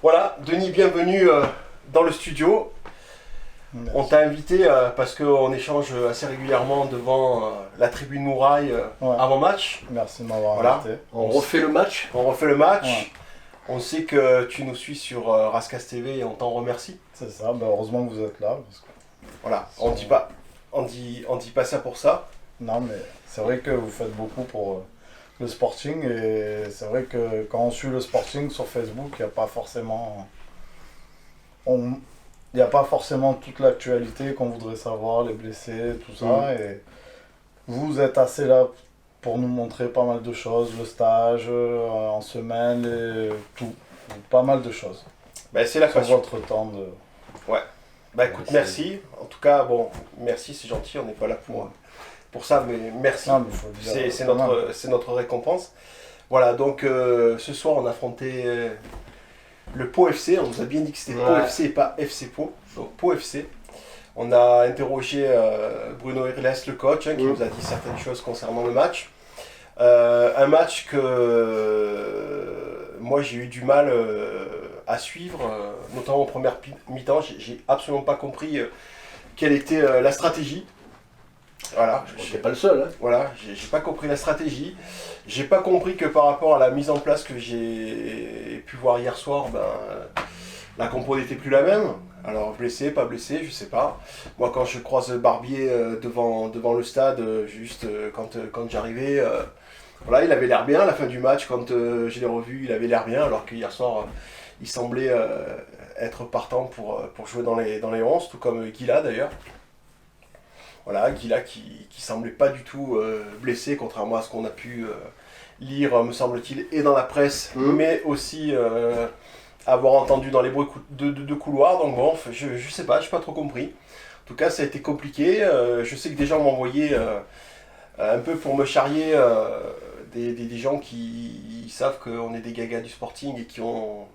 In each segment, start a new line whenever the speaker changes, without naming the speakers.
Voilà, Denis, bienvenue dans le studio.
Merci.
On t'a invité parce qu'on échange assez régulièrement devant la tribune Mouraille
Ouais.
avant match.
Merci de m'avoir
Voilà.
invité.
On refait le match.
On refait le match.
Ouais.
On sait que tu nous suis sur Rascas TV et on t'en remercie.
C'est ça, heureusement que vous êtes là. Parce que...
Voilà, on dit pas ça pour ça.
Non, mais c'est vrai que vous faites beaucoup pour le Sporting. Et c'est vrai que quand on suit le Sporting sur Facebook, il n'y a pas forcément... Il n'y a pas forcément toute l'actualité qu'on voudrait savoir, les blessés, tout ça. Et vous êtes assez là pour nous montrer pas mal de choses, le stage en semaine, tout. Pas mal de choses.
Ben, c'est la
Sur
passion.
votre temps de...
Bah écoute, merci. En tout cas, bon, merci, c'est gentil, on n'est pas là pour ça, mais merci.
Non, mais faut le dire,
C'est notre récompense. Voilà, donc ce soir, on a affronté le Pau FC. On nous a bien dit que c'était Pau FC et pas FC Pau. Donc Pau FC. On a interrogé Bruno Irles, le coach, qui nous a dit certaines choses concernant le match. Un match que moi j'ai eu du mal à suivre, notamment en première mi-temps. J'ai absolument pas compris quelle était la stratégie. Voilà,
C'est pas le seul. Hein.
voilà, j'ai pas compris la stratégie. J'ai pas compris que par rapport à la mise en place que j'ai pu voir hier soir, la compo n'était plus la même. Alors blessé, pas blessé, je sais pas. Moi quand je croise Barbier devant le stade, quand j'arrivais, voilà, il avait l'air bien à la fin du match. Quand je l'ai revu, il avait l'air bien, alors qu'hier soir, il semblait être partant pour jouer dans les 11, tout comme Guila d'ailleurs. Voilà, Guila qui semblait pas du tout blessé, contrairement à ce qu'on a pu lire, me semble-t-il, et dans la presse, mais aussi avoir entendu dans les bruits de couloir. Donc bon, je sais pas, j'ai pas trop compris. En tout cas, ça a été compliqué. Je sais que des gens m'ont envoyé un peu pour me charrier des gens qui savent qu'on est des gagas du Sporting et qui ont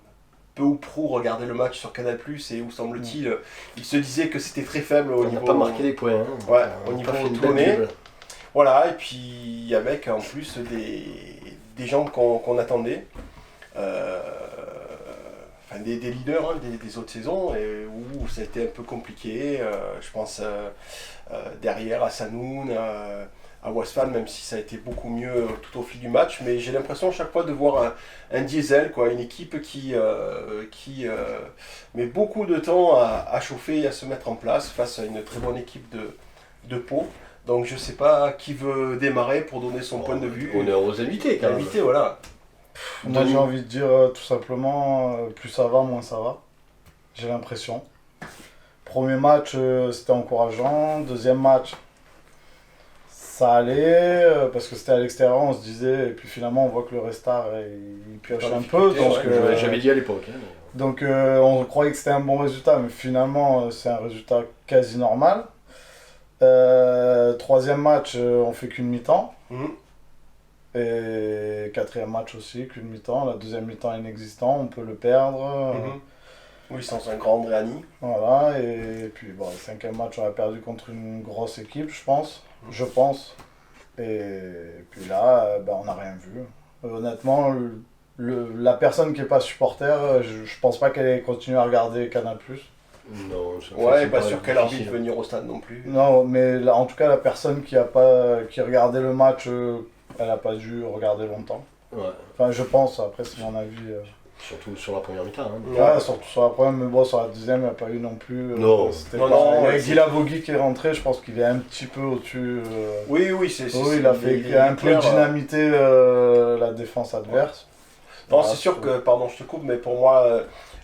peu ou prou regardé le match sur Canal+, et où semble-t-il, ils se disaient que c'était très faible au
On
niveau...
n'a pas marqué les points. Hein.
Ouais,
On
au
a
niveau
pas fait une
tournée.
belle dribble.
Voilà, et puis avec en plus des gens qu'on attendait, enfin des leaders des autres saisons, et où ça a été un peu compliqué. Je pense derrière à Sanoun, à Westphal, même si ça a été beaucoup mieux tout au fil du match, mais j'ai l'impression chaque fois de voir un diesel, quoi, une équipe qui met beaucoup de temps à chauffer et à se mettre en place face à une très bonne équipe de Pau. Donc je sais pas qui veut démarrer pour donner son point de vue.
Honneur aux invités quand même.
Invité, voilà.
Moi j'ai envie de dire tout simplement, plus ça va, moins ça va. J'ai l'impression. Premier match, c'était encourageant. Deuxième match, ça allait, parce que c'était à l'extérieur, on se disait, et puis finalement on voit que le Restart, il pioche
Dans la
un peu.
difficulté,
Donc,
ouais,
J'avais dit à l'époque. Hein.
donc on croyait que c'était un bon résultat, mais finalement c'est un résultat quasi normal. Troisième match, on fait qu'une mi-temps.
Mhm.
Et quatrième match aussi, qu'une mi-temps. La deuxième mi-temps inexistant, on peut le perdre.
Mhm. Oui, sans un grand Andréani.
Voilà, et puis bon, le cinquième match, on a perdu contre une grosse équipe, je pense. Et puis là, on n'a rien vu. Honnêtement, la personne qui n'est pas supporter, je pense pas qu'elle ait continué à regarder Canal+.
Non,
Ouais,
c'est
pas sûr qu'elle a envie de
difficile.
venir au stade non plus.
Non, mais en tout cas, la personne qui regardait le match, elle n'a pas dû regarder longtemps.
Ouais.
Enfin, je pense, après c'est mon avis.
Surtout sur la première mi-temps. Hein.
Ouais, surtout sur la première, mais bon, sur la deuxième, il n'y a pas eu non plus.
Non.
C'était
Non,
pas-
non,
il y a
ouais,
Guy Lavogui qui est rentré, je pense qu'il est un petit peu au-dessus.
Oui,
Il a fait un peu
clair,
dynamiter la défense adverse.
Non,
Voilà,
c'est sûr que, pardon, je te coupe, mais pour moi,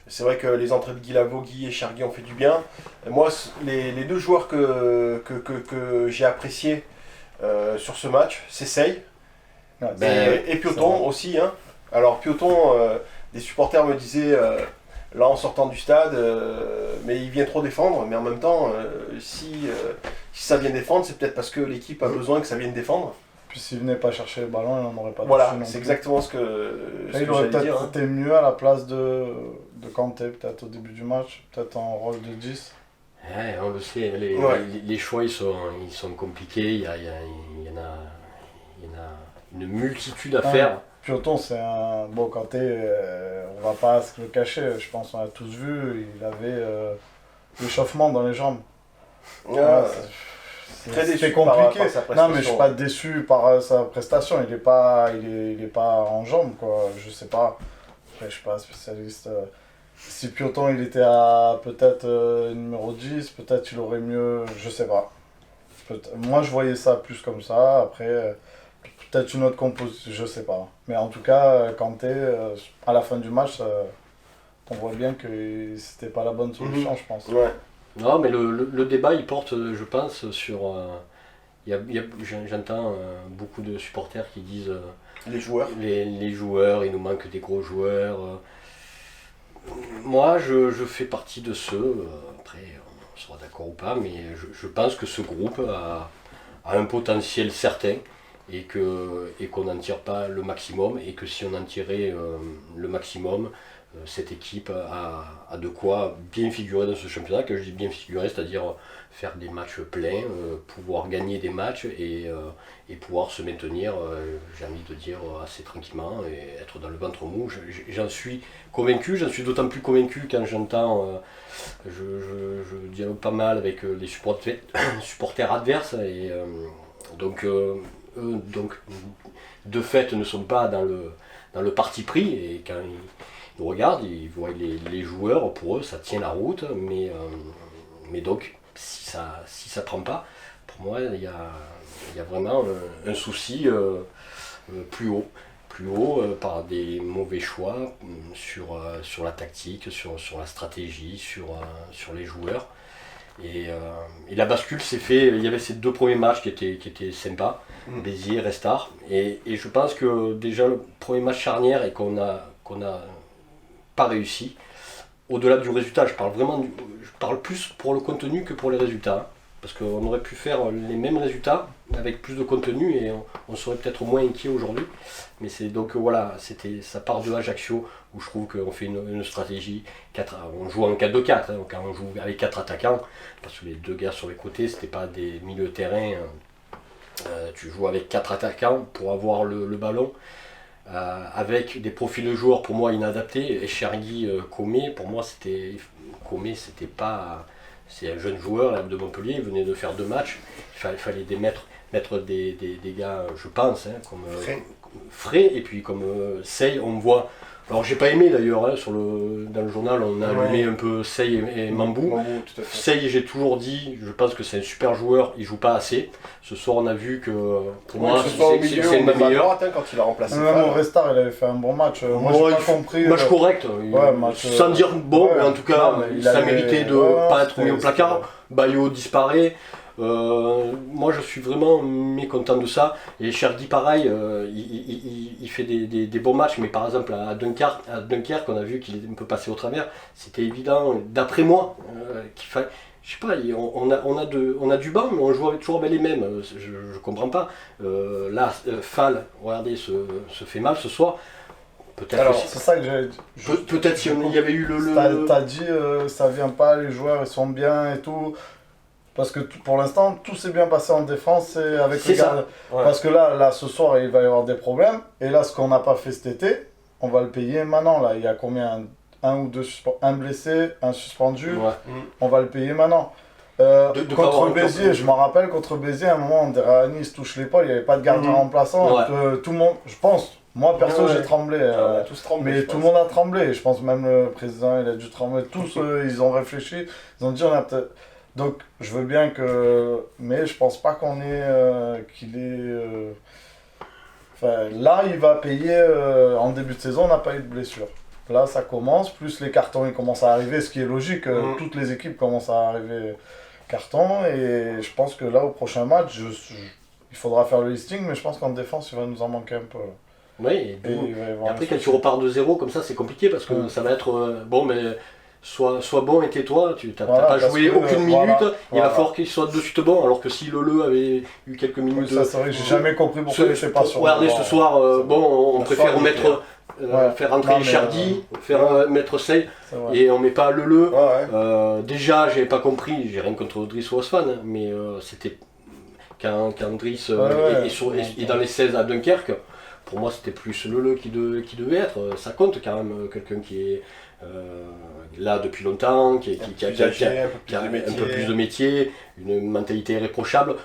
c'est vrai que les entrées de Guy Lavogui et Chargui ont fait du bien. Et moi, les deux joueurs que j'ai appréciés sur ce match, c'est Sey
Ouais,
et Pioton aussi. Hein. Alors, Pioton, des supporters me disaient, là en sortant du stade, mais il vient trop défendre. Mais en même temps, si ça vient défendre, c'est peut-être parce que l'équipe a besoin que ça vienne défendre.
Puis s'il venait pas chercher le ballon, il n'en aurait pas
Voilà,
touché non
c'est
plus.
exactement ce
Et
que
il aurait
j'allais
peut-être
dire. Hein.
été mieux à la place de Kanté, peut-être au début du match, peut-être en rôle de 10.
Ouais, on le sait, les choix ils sont compliqués, il y en a une multitude à faire.
Pioton, c'est un. Bon, Kanté, on va pas se le cacher, je pense qu'on a tous vu, il avait l'échauffement dans les jambes.
Ah,
C'était
déçu
compliqué.
par sa
Non, mais je
prestation.
suis pas déçu par sa prestation, il est pas en jambes, quoi. Je sais pas. Après, je suis pas spécialiste. Si Pioton il était à peut-être numéro 10, peut-être il aurait mieux. Je sais pas. Moi, je voyais ça plus comme ça. Après, peut-être une autre composition, je sais pas. Mais en tout cas, Kanté, à la fin du match, on voit bien que c'était pas la bonne solution, je pense.
Ouais.
Non, mais le débat, il porte, je pense, sur... j'entends beaucoup de supporters qui disent
Les joueurs.
les joueurs, il nous manque des gros joueurs. Moi, je fais partie de ceux, après on sera d'accord ou pas, mais je pense que ce groupe a un potentiel certain et qu'on n'en tire pas le maximum, et que si on en tirait le maximum, cette équipe a de quoi bien figurer dans ce championnat. Que je dis bien figurer, c'est-à-dire faire des matchs pleins, pouvoir gagner des matchs et pouvoir se maintenir, j'ai envie de dire, assez tranquillement et être dans le ventre mou. J'en suis convaincu, j'en suis d'autant plus convaincu quand j'entends, je dialogue pas mal avec les supporters adverses, et donc eux, donc, de fait, ne sont pas dans le parti pris, et quand ils nous regardent, ils voient les joueurs, pour eux ça tient la route, mais donc si ça prend pas, pour moi il y a vraiment un souci plus haut par des mauvais choix sur la tactique, sur la stratégie, sur les joueurs. Et la bascule s'est fait, il y avait ces 2 premiers matchs qui étaient sympas, Béziers, Restart, et je pense que déjà le premier match charnière, et qu'on n'a pas réussi, au-delà du résultat, je parle plus pour le contenu que pour les résultats, parce qu'on aurait pu faire les mêmes résultats avec plus de contenu, et on serait peut-être moins inquiet aujourd'hui. Mais c'est donc voilà, ça part de Ajaccio, où je trouve qu'on fait une stratégie, on joue en 4-2-4, hein, quand on joue avec 4 attaquants, parce que les 2 gars sur les côtés, c'était pas des milieux de terrain, tu joues avec 4 attaquants pour avoir le ballon, avec des profils de joueurs pour moi inadaptés. Et Chergui, Comé, pour moi c'était pas... C'est un jeune joueur de Montpellier, il venait de faire 2 matchs, il fallait mettre des gars, je pense, hein, comme frais, et puis comme Sey, on me voit. Alors j'ai pas aimé d'ailleurs, hein, dans le journal on a allumé un peu Sey et Mambou.
Tout à fait.
Sey, j'ai toujours dit, je pense que c'est un super joueur, il joue pas assez. Ce soir on a vu que pour moi c'est le meilleur.
Droite, hein, quand il a remplacé
Même au Restart, il avait fait un bon match. Moi, j'ai pas compris.
Match correct, sans dire bon, mais en tout cas, ça méritait de pas être mis au placard. Bayo disparaît. Moi je suis vraiment mécontent de ça, et Chergui pareil, il fait des bons matchs, mais par exemple à Dunkerque on a vu qu'il est un peu passé au travers. C'était évident d'après moi qu'il fallait, je sais pas, on a du banc, mais on joue avec toujours les mêmes, je comprends pas. Là Fall, regardez, se fait mal ce soir. Peut-être
Alors,
aussi.
c'est ça que j'avais dit.
Peut-être s'il y avait eu
T'as dit, ça vient pas, les joueurs ils sont bien et tout. Parce que pour l'instant, tout s'est bien passé en défense et avec les gars.
Ouais.
Parce que là, ce soir, il va y avoir des problèmes. Et là, ce qu'on n'a pas fait cet été, on va le payer maintenant. Là, il y a combien? Un blessé, un suspendu.
Ouais.
On va le payer maintenant. Contre Béziers, je m'en rappelle, contre Béziers, à un moment, Derani il se touche l'épaule, il n'y avait pas de gardien remplaçant.
Ouais.
Tout le monde, je pense, moi perso, j'ai tremblé.
On a tous tremblé.
Mais tout le monde a tremblé. Je pense même le président, il a dû trembler. Tous, ils ont réfléchi. Ils ont dit, on a peut-être. Donc, je veux bien que. Mais je pense pas qu'il est. Enfin, là, il va payer. En début de saison, on n'a pas eu de blessure. Là, ça commence. Plus les cartons, ils commencent à arriver, ce qui est logique. Toutes les équipes commencent à arriver cartons. Et je pense que là, au prochain match, il faudra faire le listing. Mais je pense qu'en défense, il va nous en manquer un peu.
Oui, et après, quand tu repars de zéro comme ça, c'est compliqué, parce que ça va être bon, mais. Sois bon et tais-toi, tu n'as pas joué aucune minute, il va falloir qu'il soit de suite bon, alors que si Leleu avait eu quelques minutes...
Oui, ça c'est vrai, j'ai jamais compris pourquoi il fait pas sur...
Regardez, ce soir, on préfère faire rentrer Chergui, mettre Sey, et on met pas Leleu. Déjà, j'avais pas compris, j'ai rien contre Driss ou Osman, mais c'était quand Driss est dans les 16 à Dunkerque, pour moi c'était plus Lele qui devait être. Ça compte quand même, quelqu'un qui est là depuis longtemps, qui a un peu plus de métier, une mentalité irréprochable.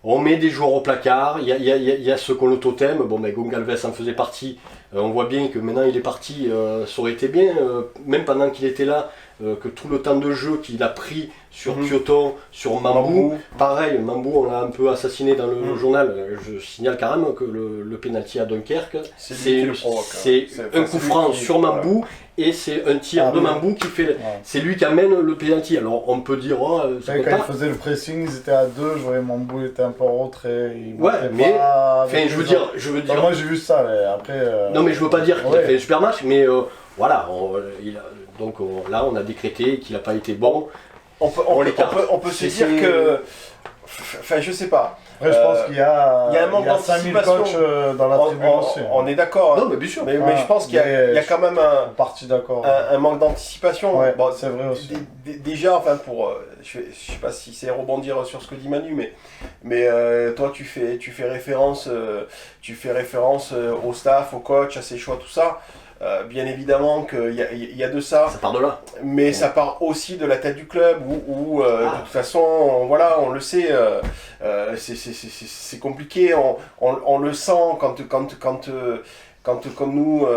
On met des joueurs au placard, il y a ceux qui ont le totem, bon ben Gonçalves en faisait partie, on voit bien que maintenant il est parti, ça aurait été bien, même pendant qu'il était là, que tout le temps de jeu qu'il a pris sur Kyoto, sur Mambou, pareil, Mambou on l'a un peu assassiné dans le journal, je signale quand même que le penalty à Dunkerque, c'est un coup franc sur Mambou, et c'est un tir de Mambou qui fait, c'est lui qui amène le penalty. Alors on peut dire,
quand il faisait le pressing, ils étaient à deux, je voyais Mambou était un peu en retrait,
je veux dire,
moi j'ai vu ça, mais après.
Non mais je veux pas dire qu'il a fait un super match, mais voilà, là on a décrété qu'il n'a pas été bon.
On peut se dire que, enfin je sais pas.
Après, je pense qu'il y a
un manque d'anticipation.
Coachs dans la tribune aussi.
On est d'accord.
Non, mais bien sûr.
Mais je pense qu'il y a quand même un manque d'anticipation.
Ouais, bon, c'est vrai aussi.
Déjà, enfin, je sais pas si c'est rebondir sur ce que dit Manu, mais toi, tu fais référence au staff, au coach, à ses choix, tout ça. Bien évidemment qu'il y a de ça.
Ça part de là.
Mais ça part aussi de la tête du club où de toute façon, voilà, on le sait, c'est compliqué, on le sent quand comme nous,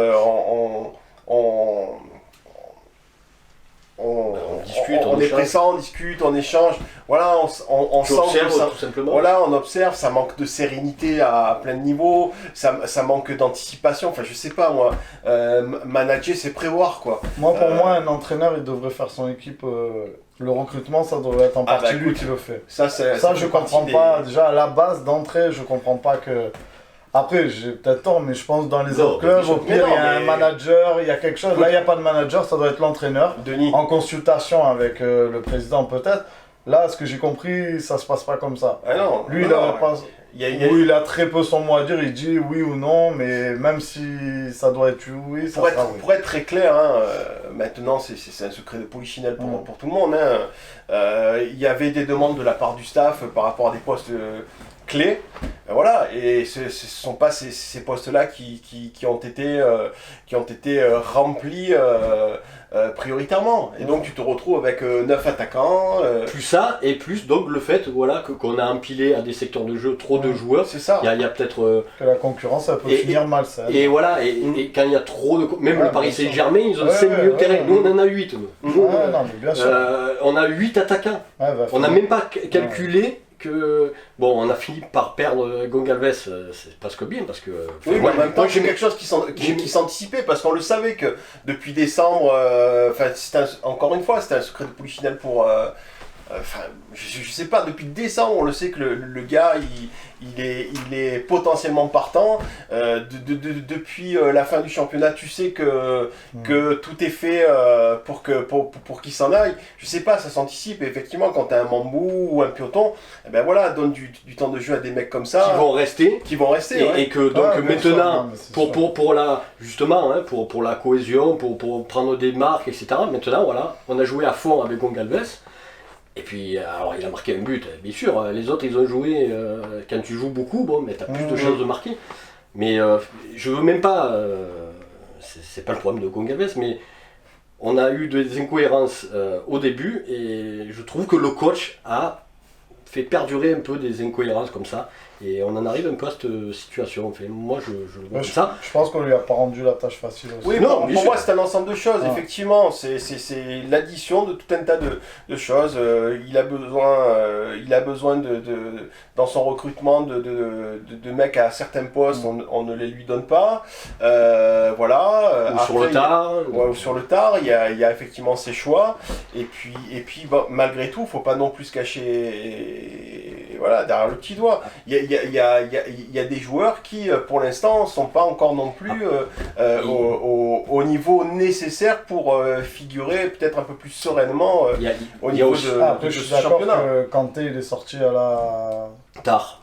on discute, on est pressant, on discute, on échange. Voilà, on sent que ça,
tout simplement.
Voilà, on observe, ça manque de sérénité à plein de niveaux, ça manque d'anticipation. Enfin, je sais pas moi, manager, c'est prévoir quoi.
Moi, pour moi, un entraîneur, il devrait faire son équipe. Le recrutement, ça devrait être en partie lui qui le fait. Ça je comprends pas. Déjà à la base d'entrée, je comprends pas que. Après, j'ai peut-être tort, mais je pense que dans les autres clubs, au pire, il y a un manager, il y a quelque chose. Là, il n'y a pas de manager, ça doit être l'entraîneur.
Denis.
En consultation avec le président, peut-être. Là, ce que j'ai compris, ça se passe pas comme ça.
Ah non,
lui, il a très peu son mot à dire, il dit oui ou non, mais même si ça doit être oui, ça sera oui.
Pour être très clair, maintenant, c'est un secret de polichinelle pour tout le monde. Il y avait des demandes de la part du staff par rapport à des postes clés. Voilà, et ce ne sont pas ces postes-là qui ont été remplis prioritairement. Et donc tu te retrouves avec 9 attaquants.
Plus ça, et plus donc le fait qu'on a empilé à des secteurs de jeu trop de joueurs.
C'est ça.
Il y a peut-être.
Que la concurrence, ça peut finir mal, ça.
Et voilà, et quand il y a trop de. Même le Paris Saint-Germain, ils ont 5 milieux de terrain. Nous, on en a 8.
Non, mais bien sûr.
On a 8 attaquants. On n'a même pas calculé. Bon, on a fini par perdre Gonçalves, c'est presque bien parce que.
Oui, mais en même temps, c'est quelque chose qui s'anticipait parce qu'on le savait que depuis décembre, encore une fois, c'était un secret de polichinelle pour. Je sais pas, depuis décembre, on le sait que le gars, il est potentiellement partant. Depuis la fin du championnat, tu sais que tout est fait pour qu'il s'en aille. Je sais pas, ça s'anticipe. Et effectivement, quand tu as un Mambou ou un Pioton, ben voilà, donne du temps de jeu à des mecs comme ça. Qui vont rester.
Et que donc maintenant, pour la, justement, pour la cohésion, pour prendre des marques, etc. Maintenant, voilà, on a joué à fond avec Gonçalves. Et puis, alors il a marqué un but, bien sûr, les autres ils ont joué, quand tu joues beaucoup, bon, mais tu as plus de chances de marquer. Mais je veux même pas, c'est pas le problème de Gonçalves, mais on a eu des incohérences au début, et je trouve que le coach a fait perdurer un peu des incohérences comme ça, et on en arrive un peu à cette situation. Enfin, moi je le vois comme ça.
Je pense qu'on lui a pas rendu la tâche facile aussi.
Oui, pour moi c'est un ensemble de choses, effectivement, c'est l'addition de tout un tas de choses. Il a besoin dans son recrutement de mecs à certains postes, on ne les lui donne pas. Voilà.
Ou sur le tard.
Ou sur le tard, il y a effectivement ses choix. Et puis bon, malgré tout, il ne faut pas non plus se cacher voilà, derrière le petit doigt. Il y a des joueurs qui, pour l'instant, ne sont pas encore non plus au niveau nécessaire pour figurer peut-être un peu plus sereinement au niveau de ce championnat.
Que Kanté il est sorti à la...
Tard.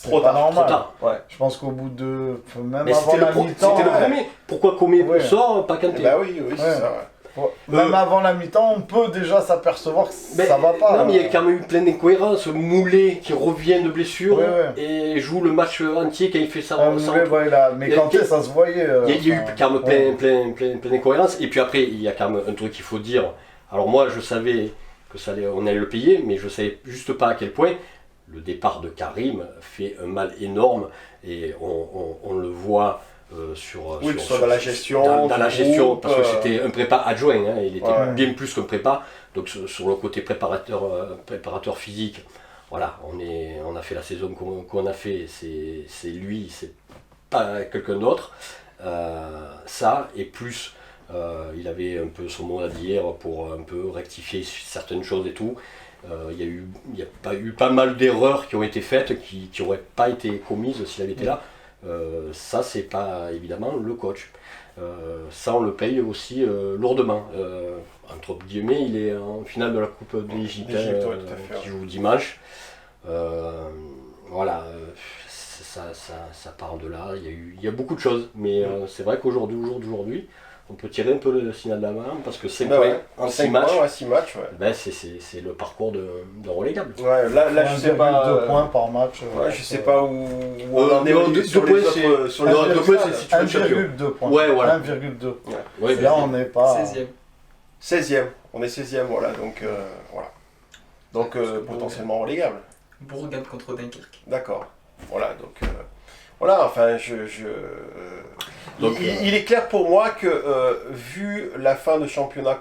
Trop tard.
Ouais.
Je pense qu'au bout de...
Même avant la mi-temps... C'était le premier. Pourquoi Comé sort, pas Kanté?
Bah oui, c'est ça.
Même avant la mi-temps, on peut déjà s'apercevoir que
Mais,
ça va pas.
non, mais il y a quand même eu plein d'incohérences. Moulet qui revient de blessure et joue le match entier quand il fait ça.
Mais Kanté, ça se voyait.
Il y a eu quand même plein d'incohérences. Et puis après, il y a quand même un truc qu'il faut dire. Alors moi, je savais que on allait le payer, mais je savais juste pas à quel point le départ de Karim fait un mal énorme. Et on le voit
dans la gestion.
Dans la gestion, parce que c'était un prépa adjoint, hein, il était bien plus qu'un prépa. Donc sur le côté préparateur physique, voilà, on a fait la saison qu'on a fait, c'est lui, c'est pas quelqu'un d'autre. Ça, et plus, il avait un peu son mot à dire pour un peu rectifier certaines choses et tout. Il y a eu pas mal d'erreurs qui ont été faites, qui n'auraient pas été commises s'il avait été là. Ça, c'est pas évidemment le coach. Ça, on le paye aussi lourdement. Entre guillemets, il est en finale de la Coupe d'Égypte qui joue dimanche. Voilà, ça part de là. Il y a beaucoup de choses, mais c'est vrai qu'aujourd'hui, au jour d'aujourd'hui, on peut tirer un peu le signal de la main parce que 5 points en 6 matchs, ben c'est le parcours d'un relégable.
Ouais, là je sais pas.
2 points par match.
Je sais pas où on en est sur les autres. Sur les autres points, c'est si tu veux champion.
1,2 points.
Ouais, voilà.
1,2.
Ouais,
là, on n'est pas.
16e. On est 16e, voilà. Donc, voilà. Donc potentiellement relégable.
Bourgade contre Dunkerque.
D'accord. Voilà, donc. Voilà, enfin, donc, il est clair pour moi que, vu la fin de championnat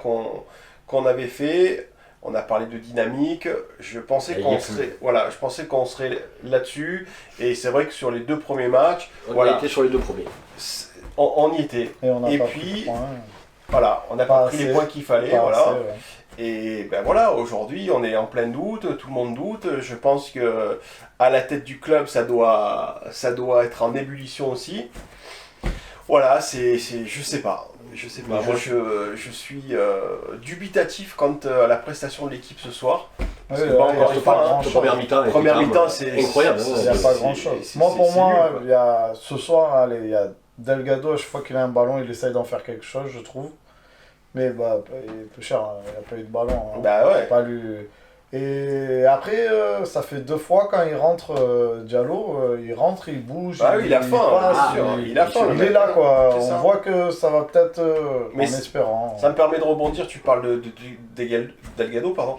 qu'on avait fait, on a parlé de dynamique, je pensais qu'on serait là-dessus, et c'est vrai que sur les 2 premiers matchs,
on était sur les 2 premiers.
On y était.
Et
puis, voilà, on n'a pas pris les points qu'il fallait, voilà. Et ben voilà, aujourd'hui on est en plein doute, tout le monde doute. Je pense que à la tête du club ça doit être en ébullition aussi. Voilà, je sais pas. Moi je suis dubitatif quant à la prestation de l'équipe ce soir. Parce que encore une fois,
première mi-temps,
c'est
incroyable. Il n'y a pas grand chose. Pour moi, il y a ce soir, il y a Delgado, à chaque fois qu'il a un ballon, il essaye d'en faire quelque chose, je trouve. Mais bah, il est peu cher, il n'a pas eu de ballon. Hein.
Bah ouais.
Pas lui... Et après, ça fait 2 fois quand il rentre, Diallo, il rentre, il bouge.
Ah oui, il a faim, il a faim.
Il est là, quoi. On voit que ça va peut-être, en espérant.
Ça me permet de rebondir, tu parles de Delgado, pardon.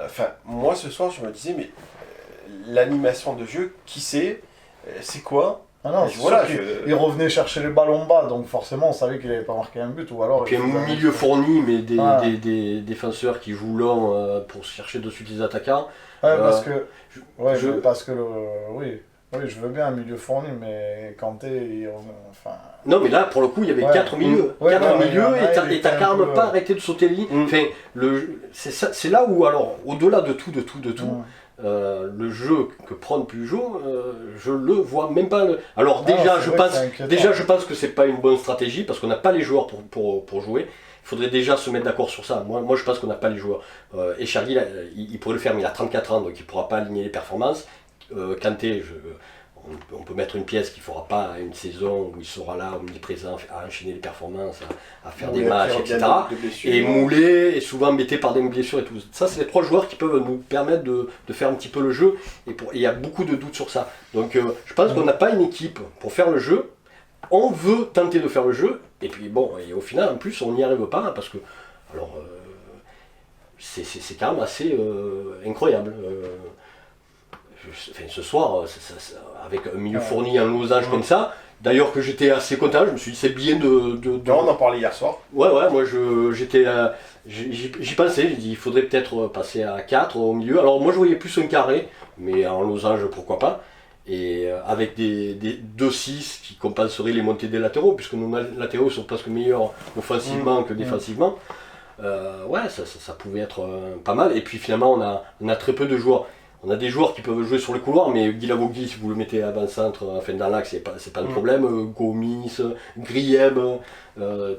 Enfin, moi ce soir, je me disais, mais l'animation de jeu, qui c'est quoi?
Ah non, il revenait chercher les ballons bas, donc forcément on savait qu'il n'avait pas marqué un but. Ou alors,
et puis un milieu fourni, mais des défenseurs qui jouent long pour chercher de suite les attaquants.
Ouais, parce que oui, je veux bien un milieu fourni, mais Kanté, enfin...
Non, mais là, pour le coup, il y avait 4 milieux. 4 milieux, et t'as quand même pas arrêté de sauter les lignes. Enfin, c'est là où, alors, au-delà de tout, le jeu que prendre Peugeot, je le vois même pas. Alors je pense que c'est pas une bonne stratégie parce qu'on n'a pas les joueurs pour jouer. Il faudrait déjà se mettre d'accord sur ça. Moi je pense qu'on n'a pas les joueurs. Echargui, il pourrait le faire, mais il a 34 ans, donc il ne pourra pas aligner les performances. Kanté, on peut mettre une pièce qui ne fera pas une saison où il sera là, omniprésent, à enchaîner les performances, à faire des matchs, etc. Et Moulet est souvent embêté par des blessures et tout. Ça, c'est les 3 joueurs qui peuvent nous permettre de faire un petit peu le jeu. Et il y a beaucoup de doutes sur ça. Donc je pense qu'on n'a pas une équipe pour faire le jeu. On veut tenter de faire le jeu. Et puis bon, et au final, en plus, on n'y arrive pas. Parce que, alors, c'est quand même assez incroyable. Enfin, ce soir, avec un milieu fourni, un losange comme ça, d'ailleurs que j'étais assez content, je me suis dit c'est bien de...
Non, on en parlait hier soir.
Ouais, moi j'y pensais, j'ai dit il faudrait peut-être passer à 4 au milieu. Alors moi je voyais plus un carré, mais en losange pourquoi pas. Et avec des 2-6 qui compenseraient les montées des latéraux, puisque nos latéraux sont presque meilleurs offensivement que défensivement. Ouais, ça pouvait être pas mal. Et puis finalement on a très peu de joueurs. On a des joueurs qui peuvent jouer sur les couloirs, mais Guilavogui, si vous le mettez avant-centre, enfin dans l'axe, c'est pas le problème. Gomis, Grieb,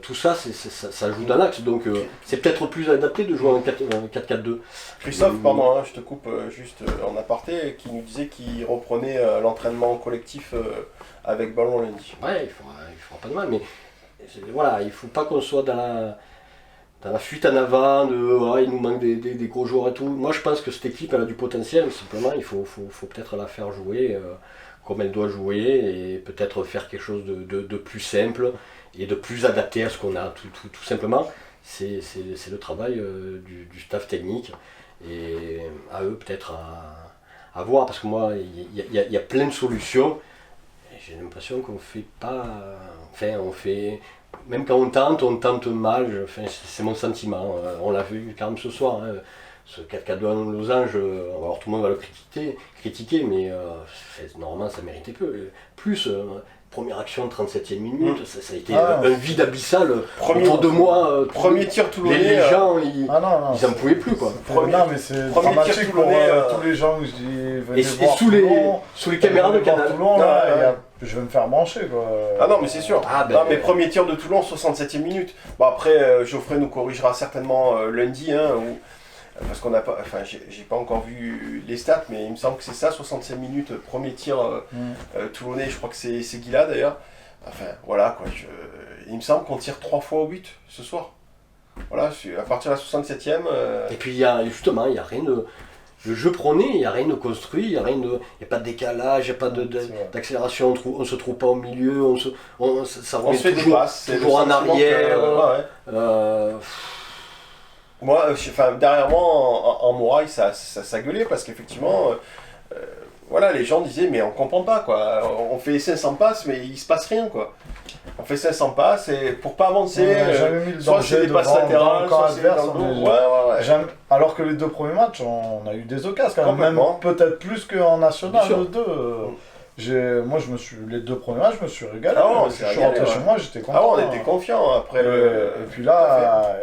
tout ça, ça joue dans l'axe. Donc c'est peut-être plus adapté de jouer en 4-4-2.
Christophe, pardon, je te coupe juste en aparté, qui nous disait qu'il reprenait l'entraînement collectif avec ballon lundi.
Ouais, il fera pas de mal, mais voilà, il faut pas qu'on soit dans dans la fuite en avant, il nous manque des gros joueurs et tout. Moi je pense que cette équipe elle a du potentiel, simplement il faut peut-être la faire jouer comme elle doit jouer et peut-être faire quelque chose de plus simple et de plus adapté à ce qu'on a, tout simplement. C'est le travail du staff technique et à eux peut-être à voir, parce que moi il y a plein de solutions et j'ai l'impression qu'on fait pas, on fait, même quand on tente mal, c'est mon sentiment, on l'a vu quand même ce soir, hein, ce 4-4-2 à Losange, alors tout le monde va le critiquer mais normalement ça méritait plus. Première action, 37e minute, ça a été un vide abyssal autour de moi.
Premier tir toulonnais.
Les gens, ils en pouvaient plus, quoi.
Non, mais c'est dramatique pour tous les gens qui venaient voir
sous les caméras de Canal.
Toulon, je vais me faire brancher, quoi.
Ah non, mais c'est sûr. Non, mais premier tir de Toulon, 67e minute. Bon, après, Geoffrey nous corrigera certainement lundi, hein, parce qu'on n'a pas, enfin, j'ai pas encore vu les stats, mais il me semble que c'est ça, 65 minutes, premier tir toulonnais, je crois que c'est Guila d'ailleurs. Enfin, voilà, quoi, il me semble qu'on tire 3 fois au but ce soir. Voilà, à partir de la 67e.
Et puis, il y a rien de... Le jeu prôné, il n'y a rien de construit, il n'y a pas de décalage, il n'y a pas d'accélération, on ne se trouve pas au milieu, ça
on se fait des passes,
toujours en arrière.
Moi, derrière moi, en Moraille, ça gueulait parce qu'effectivement, voilà, les gens disaient, mais on comprend pas, quoi. On fait 500 passes, mais il se passe rien, quoi. On fait 500 passes et pour pas avancer, soit c'est des passes latérales, soit c'est dans le dos. Ouais.
Alors que les 2 premiers matchs, on a eu des occasions quand même, peut-être plus qu'en national, les 2. Moi, les 2 premiers matchs, je me suis régalé. Je suis rentré chez moi, j'étais content.
On était confiants après.
Et puis là,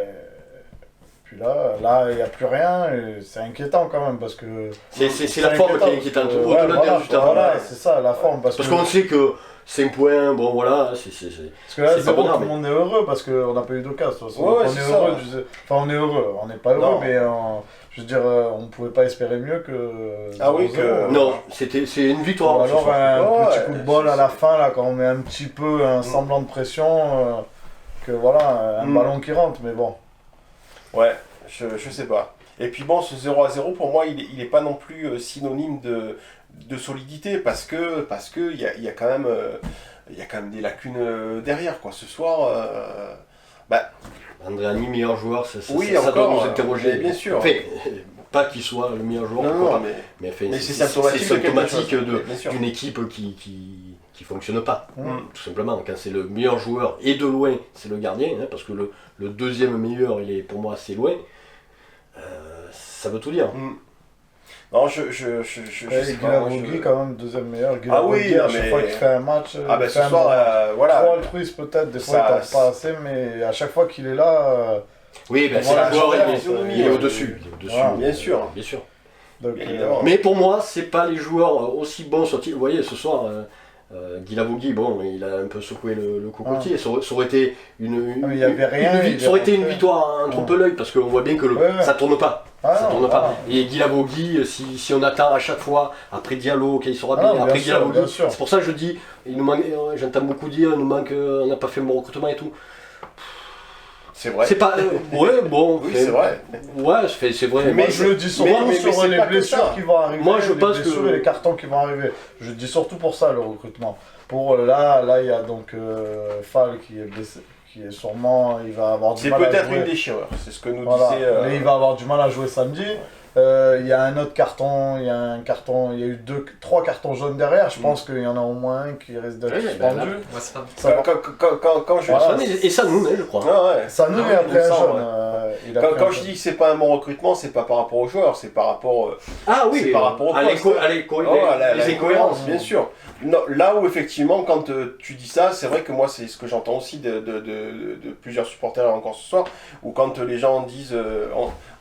il n'y a plus rien, et c'est inquiétant quand même parce que.
C'est la forme qui est inquiétante. Au-delà des résultats.
Voilà, c'est ça, la forme. Parce
qu'on sait que 5 points, bon voilà,
Parce que là, c'est bon, tout le monde est heureux parce qu'on n'a pas eu d'occasion. On est heureux, on n'est pas heureux, mais je veux dire, on ne pouvait pas espérer mieux que.
Non, c'est une victoire.
Ou alors un petit coup de bol à la fin, là, quand on met un petit peu un semblant de pression, que voilà, un ballon qui rentre, mais bon.
Ouais, je sais pas. Et puis bon, ce 0-0 pour moi, il est pas non plus synonyme de solidité parce que il y a quand même des lacunes derrière, quoi. Ce soir,
Andréani, meilleur joueur, ça
doit
nous interroger.
Bien sûr.
Enfin, pas qu'il soit le meilleur joueur, mais c'est symptomatique d'une équipe qui fonctionne pas, tout simplement. Quand c'est le meilleur joueur et de loin, c'est le gardien, hein, parce que le deuxième meilleur, il est pour moi assez loin. Ça veut tout dire.
Non, je sais pas.
Guy, quand même, deuxième meilleur.
À
chaque fois qu'il fait un match,
ce soir, voilà.
Trop altruiste peut-être, des fois il tape pas assez, mais à chaque fois qu'il est là.
Oui, c'est un joueur, il est au-dessus.
Bien sûr.
Donc,
mais pour moi, c'est pas les joueurs aussi bons sont-ils. Vous voyez, ce soir, Guy Lavogui, bon, il a un peu secoué le cocotier. Ça aurait été une victoire en trompe-l'œil parce qu'on voit bien que ça tourne pas. Et Guy Lavogui, si on attend à chaque fois, après Diallo, qu'il sera bien, après Guy Lavogui, c'est pour ça que je dis, j'entends beaucoup dire, il nous manque, on n'a pas fait mon recrutement et tout.
C'est vrai.
C'est pas.
C'est vrai.
Ouais, c'est vrai.
Mais je le dis surtout sur les blessures qui vont arriver.
Moi, je pense que.
Les cartons qui vont arriver. Je dis surtout pour ça, le recrutement. Pour là, il y a donc Fall qui est blessé. Qui est sûrement. Il va avoir du mal à jouer.
C'est peut-être une déchirure, c'est ce que nous disait.
Mais il va avoir du mal à jouer samedi. Il y a un autre carton, il y a eu 3 cartons jaunes derrière, je pense qu'il y en a au moins un qui risque d'être suspendu.
Et ça nous, je crois.
Ça nous, et après un jaune.
Quand je dis que c'est pas un bon recrutement, c'est pas par rapport aux joueurs, c'est par rapport c'est par rapport au les incohérences, bien sûr. Là où effectivement, quand tu dis ça, c'est vrai que moi c'est ce que j'entends aussi de plusieurs supporters encore ce soir, ou quand les gens disent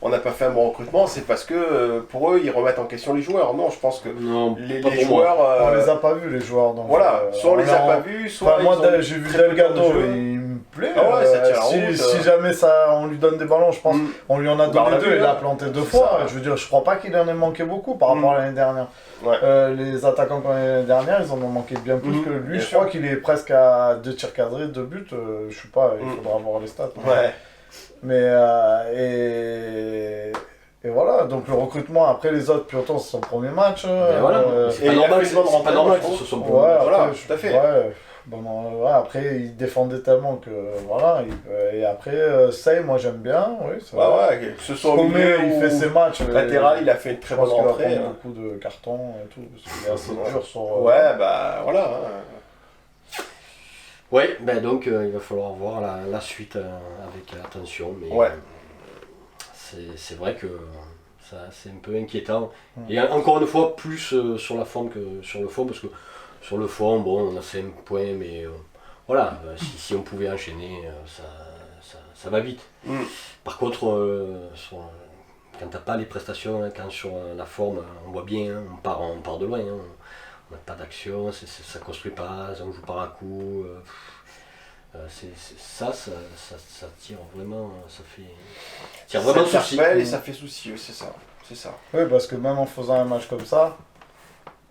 on n'a pas fait un bon recrutement, c'est parce que pour eux ils remettent en question les joueurs. Non, je pense que les joueurs.
On les a pas vus les joueurs. Donc,
voilà, soit on les a pas vus, soit.
Moi j'ai vu Delgado, il me plaît. Si jamais on lui donne des ballons, je pense on lui en a donné 2, il a planté 2 fois. Je veux dire, je crois pas qu'il en ait manqué beaucoup par rapport à l'année dernière. Les attaquants qu'on a l'année dernière, ils en ont manqué bien plus que lui. Je crois qu'il est presque à 2 tirs cadrés, 2 buts. Je sais pas, il faudra voir les stats. Mais et voilà, donc le recrutement, après les autres, Pioton, c'est son premier match.
Ben voilà. C'est pas normal, c'est pas normal que ce soit son premier
Ouais,
match.
après,
Voilà, tout à fait.
Ouais, bon, ouais, après, il défendait tellement que voilà. Et après, Say, moi j'aime bien. Oui, c'est
Ouais,
vrai.
ouais, que ce soit au
Comé,
milieu
il fait ses matchs.
latéral, il a fait une très
Je pense
bonne
qu'il va
rentrée.
prendre
Hein.
beaucoup de cartons et tout. Parce qu'il est assez dur sur.
Ouais, bah voilà. Hein.
Ouais, ben donc il va falloir voir la suite avec attention. Mais
Ouais.
c'est vrai que ça c'est un peu inquiétant. Et encore une fois, plus sur la forme que sur le fond, parce que sur le fond, bon, on a 5 points, mais voilà, si on pouvait enchaîner, ça va vite. Par contre, quand t'as pas les prestations, hein, quand sur la forme, on voit bien, hein, on part de loin. Hein, on n'a pas d'action, ça construit pas, on joue par à coup. Ça tire vraiment, tire vraiment
ça
souci.
interpelle et ça fait souci, oui, c'est ça.
Oui, parce que même en faisant un match comme ça,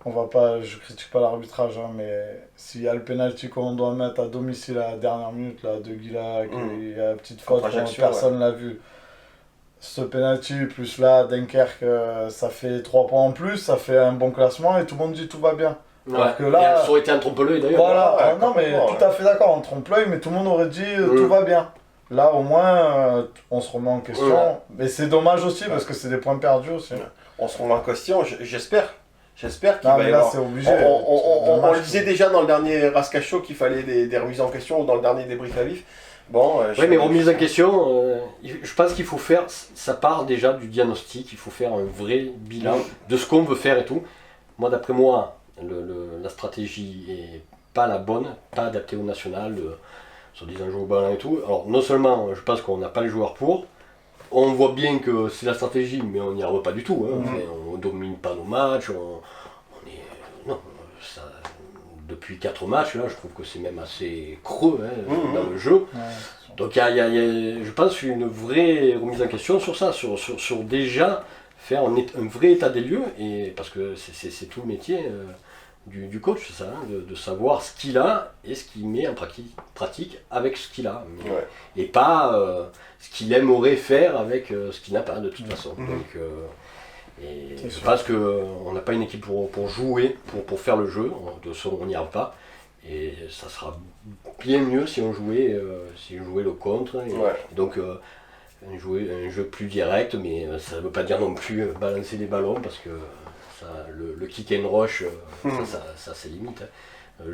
on va pas, je critique pas l'arbitrage, hein, mais s'il y a le penalty qu'on doit mettre à domicile à la dernière minute là, de Guila, qu'il y a une petite faute,
Contre Ajaccio,
personne l'a vu. Ce penalty, plus là, Dunkerque, ça fait 3 points en plus, ça fait un bon classement et tout le monde dit tout va bien.
Ouais.
Alors que là-
Et ça aurait été un trompe-l'œil d'ailleurs.
Voilà,
ouais,
non mais
complètement,
tout à fait d'accord, on trompe-l'œil, mais tout le monde aurait dit tout va bien. Là au moins, on se remet en question.
Ouais.
Mais c'est dommage aussi parce que c'est des points perdus aussi.
On se remet en question, j'espère. J'espère qu'il
Non
va
mais
y
là
avoir...
c'est obligé.
On
Dommage
le disait déjà dans le dernier Rascacho qu'il fallait des remises en question, ou dans le dernier débrief à vif. Bon,
Oui, mais remise en question, je pense qu'il faut faire, ça part déjà du diagnostic, il faut faire un vrai bilan de ce qu'on veut faire et tout. Moi, d'après moi, la stratégie est pas la bonne, pas adaptée au national, sur des enjeux au ballon et tout. Alors, non seulement, je pense qu'on n'a pas les joueurs pour, on voit bien que c'est la stratégie, mais on n'y arrive pas du tout. Hein. Enfin, on domine pas nos matchs, on est... Non, ça... Depuis 4 matchs, là, je trouve que c'est même assez creux hein, dans le jeu.
Ouais.
Donc il y a, je pense, une vraie remise en question sur ça, sur déjà faire un vrai état des lieux, et, parce que c'est tout le métier du coach, ça, hein, de savoir ce qu'il a et ce qu'il met en pratique avec ce qu'il a. Mais, et pas ce qu'il aimerait faire avec ce qu'il n'a pas de toute façon. Donc, et je pense qu'on n'a pas une équipe pour jouer, pour faire le jeu, on n'y arrive pas. Et ça sera bien mieux si on jouait le contre. Et donc un jeu plus direct, mais ça ne veut pas dire non plus balancer des ballons parce que ça, le kick and rush, ça c'est limite. Hein.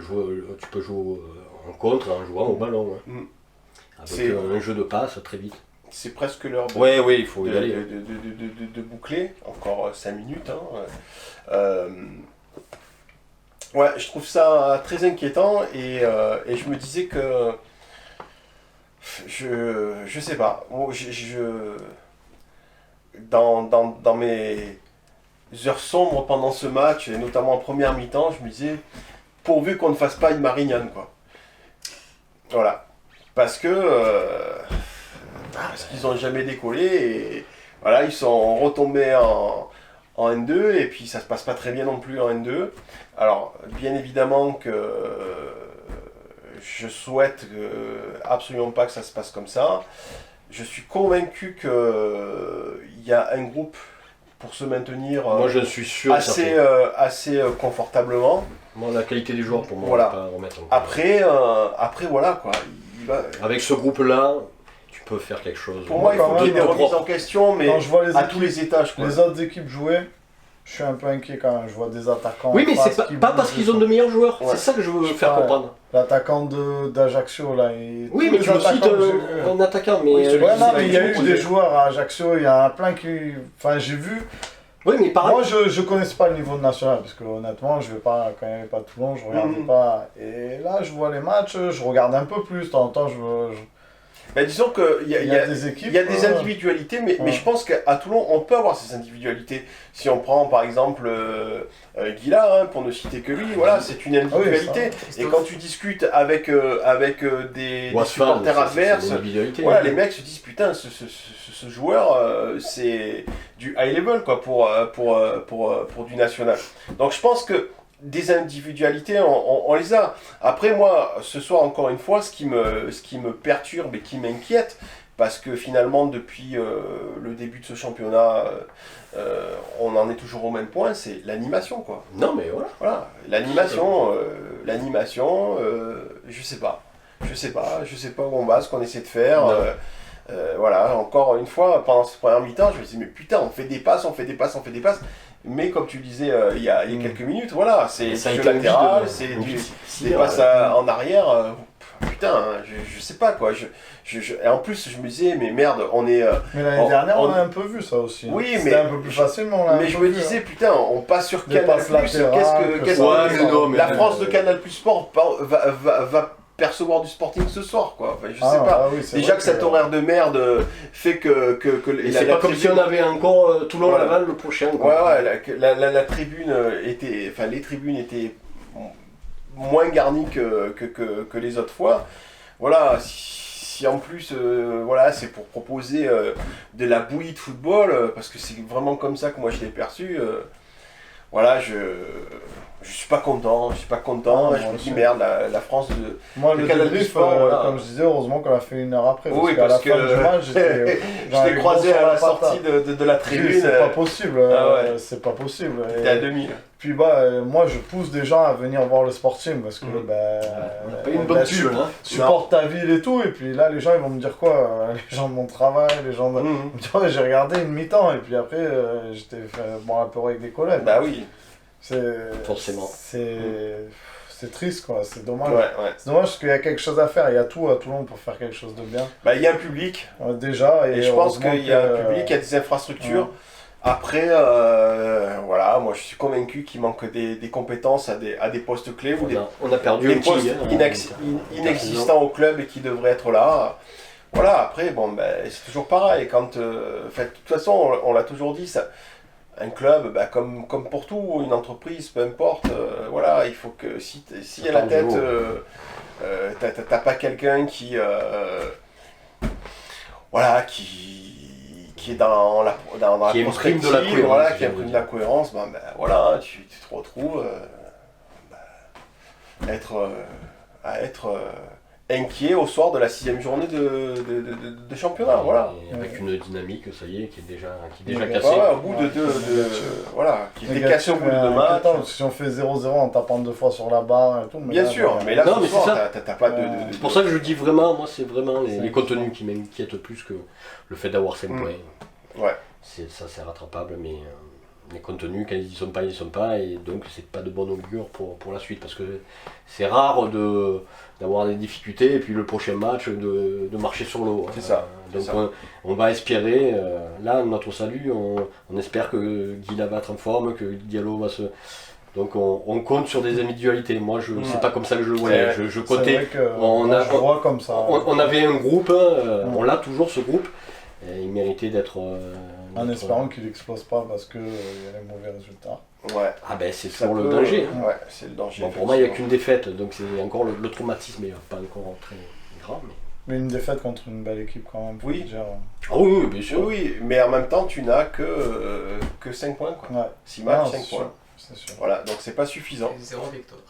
Tu peux jouer en contre en jouant au ballon. Hein. Avec un jeu de passe très vite.
C'est presque l'heure
il faut y aller.
de boucler, encore 5 minutes. Hein. Ouais, je trouve ça très inquiétant et je me disais que je sais pas. Dans mes heures sombres pendant ce match et notamment en première mi-temps, je me disais pourvu qu'on ne fasse pas une Marignane quoi. Voilà, parce qu'ils n'ont jamais décollé et voilà ils sont retombés en N2 et puis ça se passe pas très bien non plus en N2. Alors bien évidemment que je souhaite absolument pas que ça se passe comme ça. Je suis convaincu qu'il y a un groupe pour se maintenir
moi je suis sûr
assez confortablement.
Moi la qualité des joueurs pour moi
voilà.
on va pas remettre
après voilà quoi.
Avec ce groupe là tu peux faire quelque chose.
Pour moi il faut qu'il y ait des remises en question mais
quand je vois
à tous les étages quoi.
Les autres équipes jouer, je suis un peu inquiet quand même. Je vois des attaquants.
Oui, mais c'est pas parce qu'ils ont de meilleurs joueurs.
Ouais.
C'est ça que je veux faire comprendre.
L'attaquant d'Ajaccio là.
Oui, mais tu me cites un attaquant. Mais
il y a eu des joueurs à Ajaccio. Il y en a plein qui. Enfin, j'ai vu.
Oui, mais pareil.
Moi, je connaissais pas le niveau national parce que honnêtement, je vais pas quand il n'y avait pas Toulon, je regardais pas. Et là, je vois les matchs, je regarde un peu plus. De temps en temps,
Ben, disons qu'il y a
des équipes.
Il y a des individualités, mais je pense qu'à Toulon, on peut avoir ces individualités. Si on prend par exemple Guila, hein, pour ne citer que lui, voilà, c'est une individualité. Et quand tu discutes avec des supporters adverses, voilà, les mecs se disent putain, ce joueur, c'est du high level quoi, pour du national. Donc je pense que des individualités, on les a. Après moi, ce soir encore une fois, ce qui me perturbe et qui m'inquiète, parce que finalement, depuis le début de ce championnat, on en est toujours au même point, c'est l'animation, quoi.
Non, mais voilà.
Voilà, l'animation, je sais pas où on va, ce qu'on essaie de faire.
Non.
Voilà, encore une fois, pendant ce premier mi-temps, je me dis, mais putain, on fait des passes. Mais comme tu le disais il y a quelques minutes, voilà, c'est
Ça a
du
été
latéral,
envie de-
c'est
Si,
des passes en arrière. Putain, je sais pas quoi. Et en plus, je me disais, mais merde, on est.
Mais l'année dernière, on a un peu vu ça aussi.
Oui,
C'était
mais-
un peu plus facile, mais on l'a un
Mais
peu
je me
vu,
disais,
hein.
putain, on passe sur
Des
Canal+.
passes latérales,
Qu'est-ce
que
ça-
que-
Ouais, mais non, mais-
la France de Canal+ Sport va percevoir du Sporting ce soir, quoi. Enfin, je sais
Ah,
pas.
ah oui, c'est
Déjà
vrai
que cet horaire de merde fait que
Et c'est pas comme si on avait encore Toulon-Laval le prochain.
Ouais,
quoi.
ouais, la tribune était. Enfin, les tribunes étaient moins garnies que les autres fois. Voilà, si en plus, voilà, c'est pour proposer de la bouillie de football, parce que c'est vraiment comme ça que moi je l'ai perçu. Voilà, je suis pas content,
Ah,
je
moi
me dis
aussi.
merde, la France de.
Moi,
Le
le
Canal
débrief,
Sport, voilà.
comme je disais, heureusement qu'on l'a fait 1 heure après.
Oui,
qu'à
parce
la fin
que-
du match, j'étais.
Je t'ai croisé à la sortie de la
Tribune,
tribune,
c'est pas possible.
Ah ouais.
C'est pas possible.
t'es
Et
à 2000.
puis moi, je pousse des gens à venir voir le Sporting parce que
Mhm.
On n'a pas eu une bonne pub, hein.
supporte ta ville et tout. Et puis là, les gens ils vont me dire quoi les gens de mon travail, les gens de.
Mhm.
Ils me disent, ouais, j'ai regardé une mi-temps et puis après j'étais fait boire un peu avec des collègues.
Bah oui,
Forcément.
C'est triste quoi, c'est dommage.
ouais.
C'est dommage parce qu'il y a quelque chose à faire, il y a tout à Toulon pour faire quelque chose de bien.
Bah il y a un public,
Déjà,
et je pense
heureusement
qu'il y a
que-
un public, il y a des infrastructures.
Ouais.
Après, voilà, moi je suis convaincu qu'il manque des compétences à des postes clés ou
On a perdu
des
un petit.
postes
hein,
inexistants au club et qui devraient être là. Voilà, après, bon, ben, c'est toujours pareil. Quand, de toute façon, on l'a toujours dit, ça, un club, ben, comme pour tout, une entreprise, peu importe, voilà, il faut que si à la
part du
tête,
haut.
t'as pas quelqu'un qui, voilà, qui est dans la
Qui imprime de la
prospective,
cohérence,
voilà, qui
j'allais
imprime de
dire.
la cohérence, ben, voilà, tu te retrouves à être inquiet au soir de la 6e journée de championnat, voilà.
Et avec une dynamique, ça y est, qui est déjà
Ouais,
cassée.
Ouais, au bout de
Ouais,
deux,
négatif.
voilà, qui était
Négatif,
cassé au bout de
mais
2 matchs.
attends, si on fait 0-0 en tapant 2 fois sur la barre et tout.
Bien sûr, mais là,
Non,
ce
mais
soir,
c'est ça.
t'as pas de.
C'est pour ça que je dis vraiment, moi, c'est vraiment les
C'est
contenus qui m'inquiètent plus que le fait d'avoir 5
Mm.
points.
Ouais.
Ça, c'est rattrapable, mais les contenus, quand ils y sont pas, et donc c'est pas de bon augure pour la suite, parce que c'est rare d'avoir des difficultés, et puis le prochain match, de marcher sur l'eau.
C'est ça,
Donc
c'est ça.
on va espérer, là, notre salut, on espère que Guila va être en forme, que Diallo va se... Donc on compte sur des individualités. Moi,
Ouais.
c'est pas comme ça que je le voyais. Je
C'est
comptais...
vrai que
on
moi,
a-
je vois comme ça.
On avait un groupe, on l'a toujours ce groupe, et il méritait d'être...
En
d'être-
espérant qu'il explose pas parce que il y a les mauvais résultats.
Ouais.
Ah ben c'est
Ça
toujours le
peut-
danger. hein.
Ouais, c'est le danger.
Bon, pour moi, il n'y a
effectivement.
qu'une défaite, donc c'est encore le traumatisme est pas encore très grave. Mais...
Mais une défaite contre une belle équipe quand même. faut
Oui.
dire.
Ah oui, bien sûr.
Oui, mais en même temps, tu n'as que 5 points, quoi.
Ouais.
6 matchs,
Non,
5
c'est sûr,
points.
c'est sûr.
Voilà, donc c'est pas suffisant.
Et 0 victoire.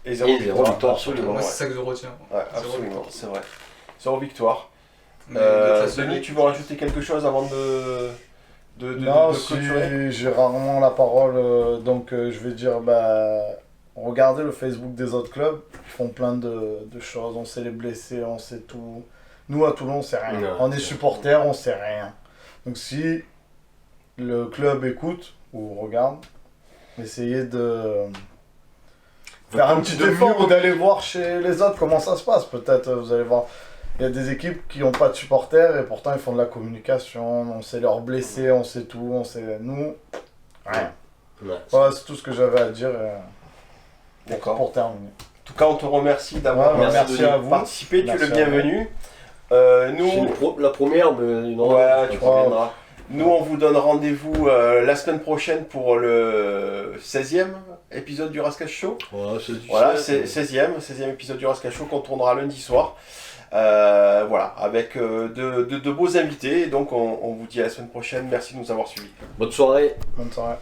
Et 0
Et zéro victoire,
absolument.
Moi,
Ouais,
c'est ça que je retiens.
Ouais,
Zéro
absolument,
victoire.
c'est vrai. 0 victoire.
Mais de toute façon,
Denis, tu veux rajouter quelque chose avant de
Non,
clôturer?
si j'ai rarement la parole, donc je vais dire, regardez le Facebook des autres clubs, ils font plein de choses, on sait les blessés, on sait tout. Nous à Toulon, on sait rien.
Non,
On est
c'est-
supporters, on sait rien. Donc si le club écoute ou regarde, essayez de faire un petit effort ou d'aller voir chez les autres comment ça se passe. Peut-être vous allez voir. Il y a des équipes qui n'ont pas de supporters et pourtant ils font de la communication, on sait leurs blessés, on sait tout, on sait... Nous, rien.
Ouais.
Voilà, c'est tout ce que j'avais à dire
D'accord.
pour terminer.
En tout cas, on te remercie d'avoir
Ouais, merci à vous.
participé. Tu es le
Merci à vous.
bienvenu.
C'est
Nous,
la première, mais non.
ouais, tu
crois.
reviendras. Nous, on vous donne rendez-vous la semaine prochaine pour le 16e épisode du Rascal Show.
Ouais, c'est du
Voilà,
seul,
c'est 16e épisode du Rascal Show qu'on tournera lundi soir. Voilà, avec de beaux invités. Donc, on vous dit à la semaine prochaine. Merci de nous avoir suivis.
Bonne soirée.
Bonne soirée.